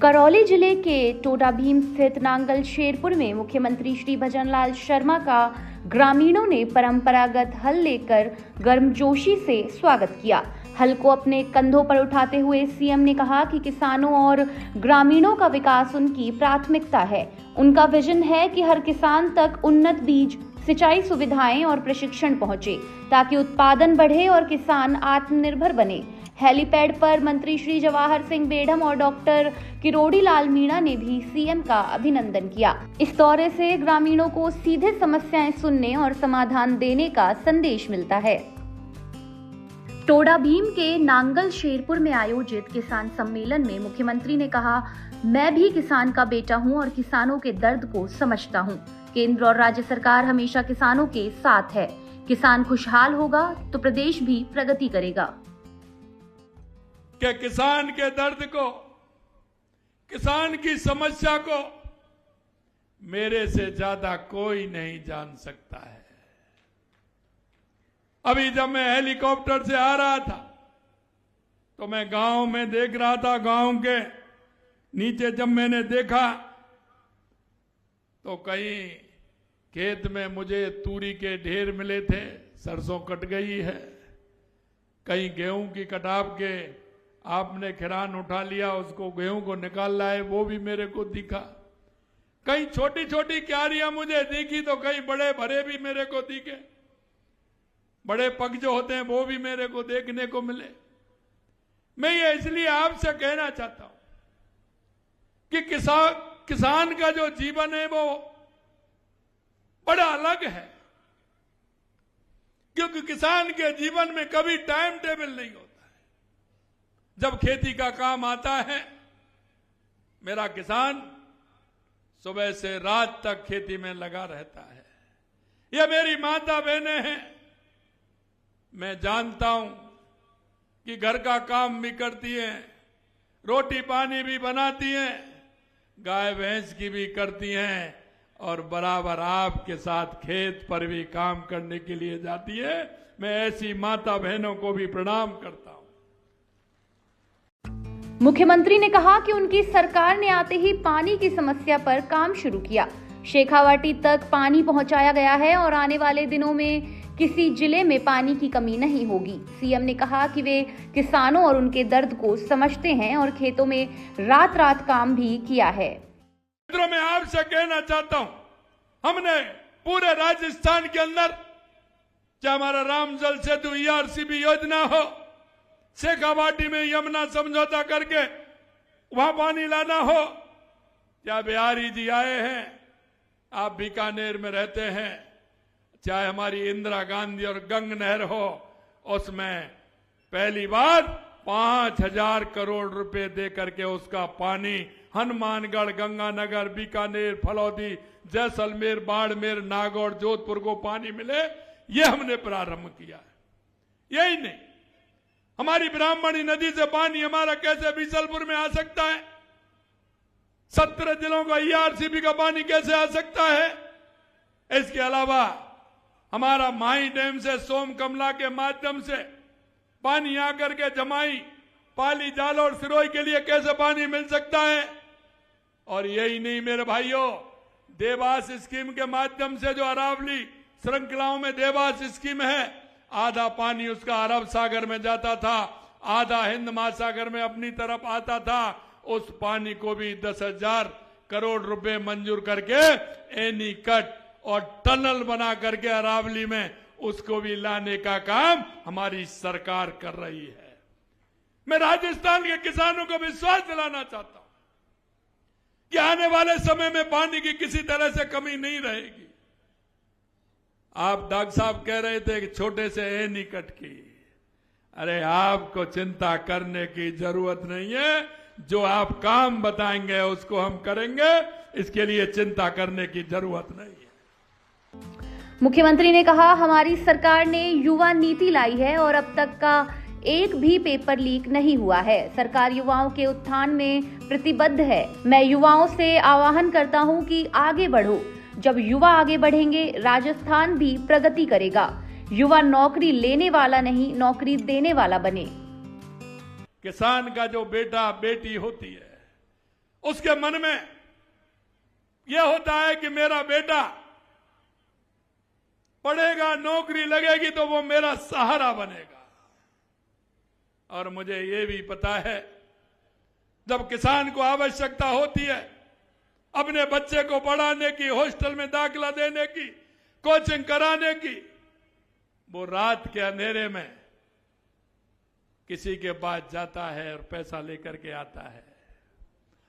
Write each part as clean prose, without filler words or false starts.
करौली जिले के टोडाभीम स्थित नांगल शेरपुर में मुख्यमंत्री श्री भजनलाल शर्मा का ग्रामीणों ने परंपरागत हल लेकर गर्मजोशी से स्वागत किया। हल को अपने कंधों पर उठाते हुए सीएम ने कहा कि किसानों और ग्रामीणों का विकास उनकी प्राथमिकता है। उनका विजन है कि हर किसान तक उन्नत बीज, सिंचाई सुविधाएं और प्रशिक्षण पहुंचे ताकि उत्पादन बढ़े और किसान आत्मनिर्भर बने। हेलीपैड पर मंत्री श्री जवाहर सिंह बेढ़म और डॉक्टर किरोड़ी लाल मीणा ने भी सीएम का अभिनंदन किया। इस दौरे से ग्रामीणों को सीधे समस्याएं सुनने और समाधान देने का संदेश मिलता है। टोडाभीम के नांगल शेरपुर में आयोजित किसान सम्मेलन में मुख्यमंत्री ने कहा, मैं भी किसान का बेटा हूं और किसानों के दर्द को समझता हूं। केंद्र और राज्य सरकार हमेशा किसानों के साथ है। किसान खुशहाल होगा तो प्रदेश भी प्रगति करेगा। कि किसान के दर्द को, किसान की समस्या को मेरे से ज्यादा कोई नहीं जान सकता है। अभी जब मैं हेलीकॉप्टर से आ रहा था तो मैं गांव में देख रहा था। गांव के नीचे जब मैंने देखा तो कहीं खेत में मुझे तूरी के ढेर मिले थे, सरसों कट गई है। कहीं गेहूं की कटाव के आपने खिरान उठा लिया, उसको गेहूं को निकाल लाए, वो भी मेरे को दिखा। कहीं छोटी छोटी क्यारियां मुझे दिखी तो कहीं बड़े भरे भी मेरे को दिखे। बड़े पग जो होते हैं वो भी मेरे को देखने को मिले। मैं ये इसलिए आपसे कहना चाहता हूं कि किसान का जो जीवन है वो बड़ा अलग है, क्योंकि किसान के जीवन में कभी टाइम टेबल नहीं होता है। जब खेती का काम आता है, मेरा किसान सुबह से रात तक खेती में लगा रहता है। ये मेरी माता बहनें हैं। मैं जानता हूं कि घर का काम भी करती हैं, रोटी पानी भी बनाती हैं, गाय भैंस की भी करती हैं और बराबर आपके साथ खेत पर भी काम करने के लिए जाती है। मैं ऐसी माता बहनों को भी प्रणाम करता हूं। मुख्यमंत्री ने कहा कि उनकी सरकार ने आते ही पानी की समस्या पर काम शुरू किया। शेखावाटी तक पानी पहुंचाया गया है और आने वाले दिनों में किसी जिले में पानी की कमी नहीं होगी। सीएम ने कहा कि वे किसानों और उनके दर्द को समझते हैं और खेतों में रात रात काम भी किया है। मैं आपसे कहना चाहता हूं, हमने पूरे राजस्थान के अंदर, चाहे हमारा राम जल सेतु ERCB योजना हो, शेखावाटी में यमुना समझौता करके वहां पानी लाना हो, क्या बिहारी जी आए हैं, आप बीकानेर में रहते हैं, चाहे हमारी इंदिरा गांधी और गंग नहर हो, उसमें पहली बार 5,000 करोड़ रुपए दे करके उसका पानी हनुमानगढ़, गंगानगर, बीकानेर, फलौदी, जैसलमेर, बाड़मेर, नागौर, जोधपुर को पानी मिले, ये हमने प्रारंभ किया है। यही नहीं, हमारी ब्राह्मणी नदी से पानी हमारा कैसे बीसलपुर में आ सकता है? 17 जिलों का ERCB का पानी कैसे आ सकता है? इसके अलावा हमारा माही डैम से सोमकमला के माध्यम से पानी आकर के जमाई, पाली, जाल और सिरोही के लिए कैसे पानी मिल सकता है? और यही नहीं मेरे भाइयों, देवास स्कीम के माध्यम से जो अरावली श्रृंखलाओं में देवास स्कीम है, आधा पानी उसका अरब सागर में जाता था, आधा हिंद महासागर में अपनी तरफ आता था। उस पानी को भी 10,000 करोड़ रुपए मंजूर करके एनी कट और टनल बना करके अरावली में उसको भी लाने का काम हमारी सरकार कर रही है। मैं राजस्थान के किसानों को विश्वास दिलाना चाहता हूं कि आने वाले समय में पानी की किसी तरह से कमी नहीं रहेगी। आप डॉक्टर साहब कह रहे थे कि छोटे से एनी कट की, अरे आपको चिंता करने की जरूरत नहीं है। जो आप काम बताएंगे उसको हम करेंगे, इसके लिए चिंता करने की जरूरत नहीं है। मुख्यमंत्री ने कहा, हमारी सरकार ने युवा नीति लाई है और अब तक का एक भी पेपर लीक नहीं हुआ है। सरकार युवाओं के उत्थान में प्रतिबद्ध है। मैं युवाओं से आह्वान करता हूं कि आगे बढ़ो। जब युवा आगे बढ़ेंगे, राजस्थान भी प्रगति करेगा। युवा नौकरी लेने वाला नहीं, नौकरी देने वाला बने। किसान का जो बेटा बेटी होती है, उसके मन में यह होता है कि मेरा बेटा पढ़ेगा, नौकरी लगेगी तो वो मेरा सहारा बनेगा। और मुझे ये भी पता है, जब किसान को आवश्यकता होती है अपने बच्चे को पढ़ाने की, हॉस्टल में दाखिला देने की, कोचिंग कराने की, वो रात के अंधेरे में किसी के पास जाता है और पैसा लेकर के आता है।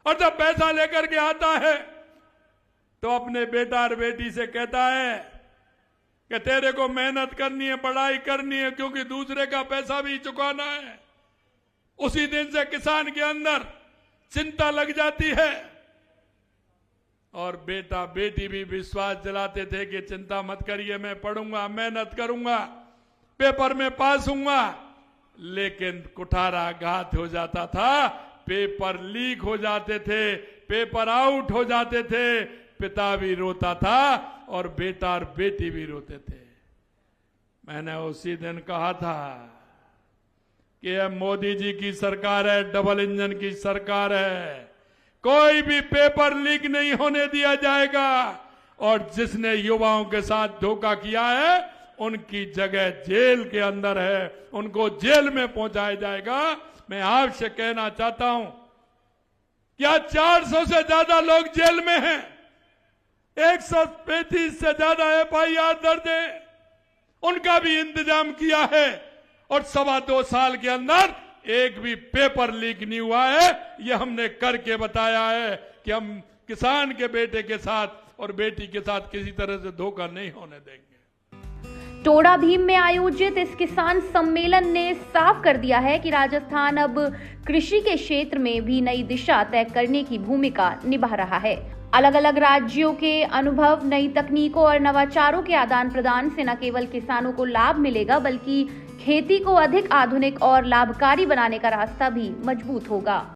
और जब पैसा लेकर के आता है तो अपने बेटा और बेटी से कहता है कि तेरे को मेहनत करनी है, पढ़ाई करनी है, क्योंकि दूसरे का पैसा भी चुकाना है। उसी दिन से किसान के अंदर चिंता लग जाती है और बेटा बेटी भी विश्वास दिलाते थे कि चिंता मत करिए, मैं पढ़ूंगा, मेहनत करूंगा, पेपर में पास होऊंगा। लेकिन कुठाराघात हो जाता था, पेपर लीक हो जाते थे, पेपर आउट हो जाते थे, पिता भी रोता था और बेटा और बेटी भी रोते थे। मैंने उसी दिन कहा था कि यह मोदी जी की सरकार है, डबल इंजन की सरकार है, कोई भी पेपर लीक नहीं होने दिया जाएगा। और जिसने युवाओं के साथ धोखा किया है उनकी जगह जेल के अंदर है, उनको जेल में पहुंचाया जाएगा। मैं आपसे कहना चाहता हूं, क्या 400 से ज्यादा लोग जेल में हैं, 135 से ज्यादा FIR दर्ज है, उनका भी इंतजाम किया है। और 2.25 साल के अंदर एक भी पेपर लीक नहीं हुआ है। यह हमने करके बताया है कि हम किसान के बेटे के साथ और बेटी के साथ किसी तरह से धोखा नहीं होने देंगे। टोडा भीम में आयोजित इस किसान सम्मेलन ने साफ कर दिया है कि राजस्थान अब कृषि के क्षेत्र में भी नई दिशा तय करने की भूमिका निभा रहा है। अलग अलग राज्यों के अनुभव, नई तकनीकों और नवाचारों के आदान प्रदान से न केवल किसानों को लाभ मिलेगा, बल्कि खेती को अधिक आधुनिक और लाभकारी बनाने का रास्ता भी मजबूत होगा।